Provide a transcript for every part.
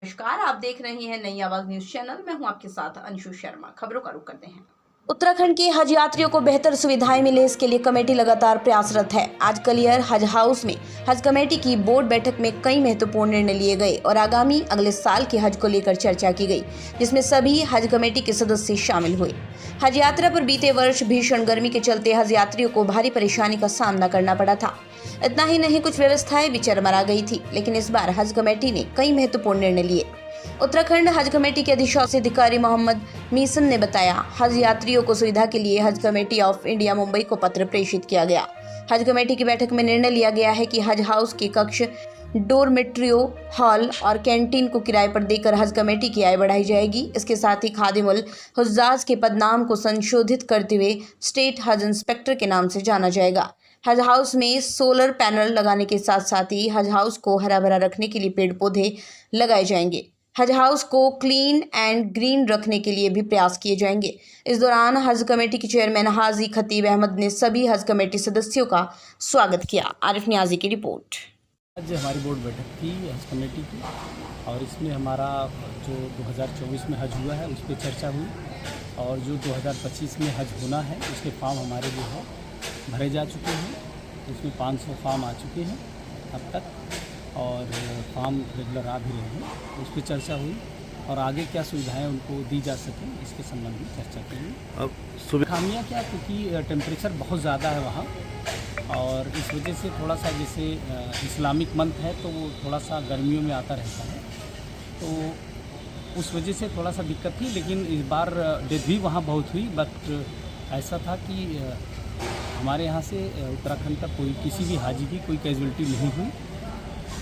नमस्कार, आप देख रहे हैं नई आवाज न्यूज चैनल। मैं हूं आपके साथ अंशु शर्मा। खबरों का रुख करते हैं। उत्तराखंड के हज यात्रियों को बेहतर सुविधाएं मिले, इसके लिए कमेटी लगातार प्रयासरत है। आज कलियर हज हाउस में हज कमेटी की बोर्ड बैठक में कई महत्वपूर्ण निर्णय लिए गए और आगामी अगले साल के हज को लेकर चर्चा की गई, जिसमें सभी हज कमेटी के सदस्य शामिल हुए। हज यात्रा पर बीते वर्ष भीषण गर्मी के चलते हज यात्रियों को भारी परेशानी का सामना करना पड़ा था। इतना ही नहीं, कुछ व्यवस्थाएं भी चरमरा गई थी, लेकिन इस बार हज कमेटी ने कई महत्वपूर्ण निर्णय लिए। उत्तराखंड हज कमेटी के अधिशासी अधिकारी मोहम्मद मीसन ने बताया, हज यात्रियों को सुविधा के लिए हज कमेटी ऑफ इंडिया मुंबई को पत्र प्रेषित किया गया। हज कमेटी की बैठक में निर्णय लिया गया है कि हज हाउस के कक्ष, डोरमेट्रियो, हॉल और कैंटीन को किराए पर देकर हज कमेटी की आय बढ़ाई जाएगी। इसके साथ ही खादिमुल हुज्जाज के पदनाम को संशोधित करते हुए स्टेट हज इंस्पेक्टर के नाम से जाना जाएगा। हज हाउस में सोलर पैनल लगाने के साथ साथ ही हज हाउस को हरा भरा रखने के लिए पेड़ पौधे लगाए जाएंगे। हज हाउस को क्लीन एंड ग्रीन रखने के लिए भी प्रयास किए जाएंगे। इस दौरान हज कमेटी के चेयरमैन हाजी खतीब अहमद ने सभी हज कमेटी सदस्यों का स्वागत किया। आरिफ न्याजी की रिपोर्ट। आज हमारी बोर्ड बैठक थी हज कमेटी की और इसमें हमारा जो 2024 में हज हुआ है उस पर चर्चा हुई और जो 2025 में हज होना है उसके फॉर्म हमारे जो है भरे जा चुके हैं। उसमें 500 फॉर्म आ चुके हैं अब तक और फॉर्म रेगुलर आ भी रहे हैं। उस पर चर्चा हुई और आगे क्या सुविधाएं उनको दी जा सकें इसके संबंध में चर्चा की गई। अब खामियाँ क्या, क्योंकि टेम्परेचर बहुत ज़्यादा है वहाँ और इस वजह से थोड़ा सा, जैसे इस्लामिक मंथ है तो वो थोड़ा सा गर्मियों में आता रहता है, तो उस वजह से थोड़ा सा दिक्कत थी। लेकिन इस बार डेथ भी वहाँ बहुत हुई, बट ऐसा था कि हमारे यहाँ से उत्तराखंड तक कोई किसी भी हाजी की कोई कैजुअलिटी नहीं हुई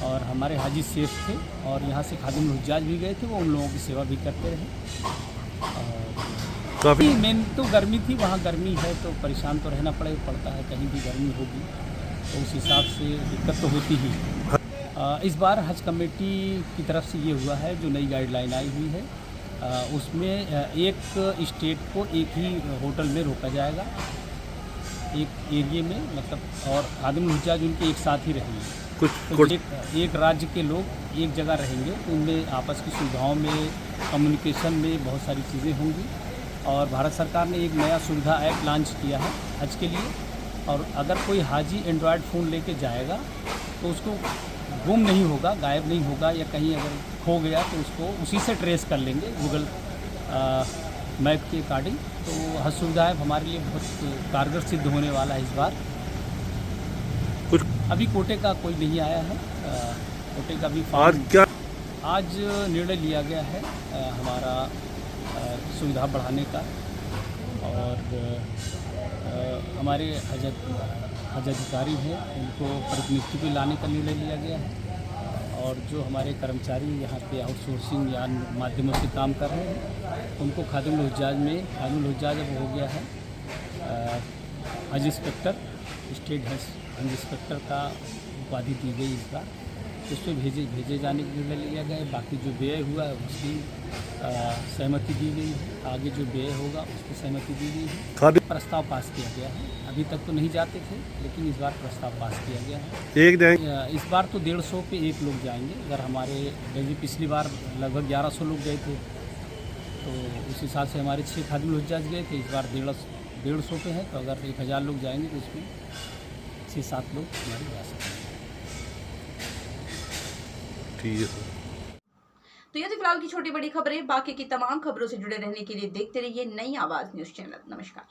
और हमारे हाजी सेफ थे और यहाँ से खादिम हुज्जाज भी गए थे, वो उन लोगों की सेवा भी करते रहे। काफ़ी मेन तो गर्मी थी, वहाँ गर्मी है तो परेशान तो रहना पड़ता है, कहीं भी गर्मी होगी तो उस हिसाब से दिक्कत तो होती ही। इस बार हज कमेटी की तरफ से ये हुआ है, जो नई गाइडलाइन आई हुई है उसमें एक स्टेट को एक ही होटल में रोका जाएगा, एक एरिए में, मतलब, और खादिम हुज्जाज उनके एक साथ ही रहेंगे। तो एक राज्य के लोग एक जगह रहेंगे तो उनमें आपस की सुविधाओं में, कम्युनिकेशन में बहुत सारी चीज़ें होंगी। और भारत सरकार ने एक नया सुविधा ऐप लॉन्च किया है हज के लिए, और अगर कोई हाजी एंड्रॉयड फ़ोन लेके जाएगा तो उसको गुम नहीं होगा, गायब नहीं होगा, या कहीं अगर खो गया तो उसको उसी से ट्रेस कर लेंगे गूगल मैप के अकॉर्डिंग। तो हज सुविधा ऐप हमारे लिए बहुत कारगर सिद्ध होने वाला है इस बार। कुछ अभी कोटे का कोई नहीं आया है, कोटे का भी आज निर्णय लिया गया है हमारा सुविधा बढ़ाने का, और हमारे हज अधिकारी हैं उनको प्रतिनियुक्ति पे लाने का निर्णय लिया गया है, और जो हमारे कर्मचारी यहाँ पे आउटसोर्सिंग या माध्यमों से काम कर रहे हैं उनको खादिमुल हुज्जाज अब हो गया है हज इंस्पेक्टर, स्टेट हज इंस्पेक्टर का उपाधि दी गई इस बार। उस पर भेजे जाने का निर्णय लिया गया है। बाकी जो व्यय हुआ है उसकी सहमति दी गई है, आगे जो व्यय होगा उसकी सहमति दी गई है। प्रस्ताव पास किया गया है, अभी तक तो नहीं जाते थे लेकिन इस बार प्रस्ताव पास किया गया है। इस बार तो 150 पे एक लोग जाएंगे। अगर हमारे पिछली बार लगभग 1100 लोग गए थे तो उस हिसाब से हमारे 6 खादिम हुज्जाज गए थे, इस बार 150 पे है, तो अगर 1000 लोग जाएंगे तो उसमें 6-7 लोग हमारे जा सकते हैं। ठीक है सर। तो ये थी फिलहाल की छोटी बड़ी खबरें। बाकी की तमाम खबरों से जुड़े रहने के लिए देखते रहिए नई आवाज न्यूज चैनल। नमस्कार।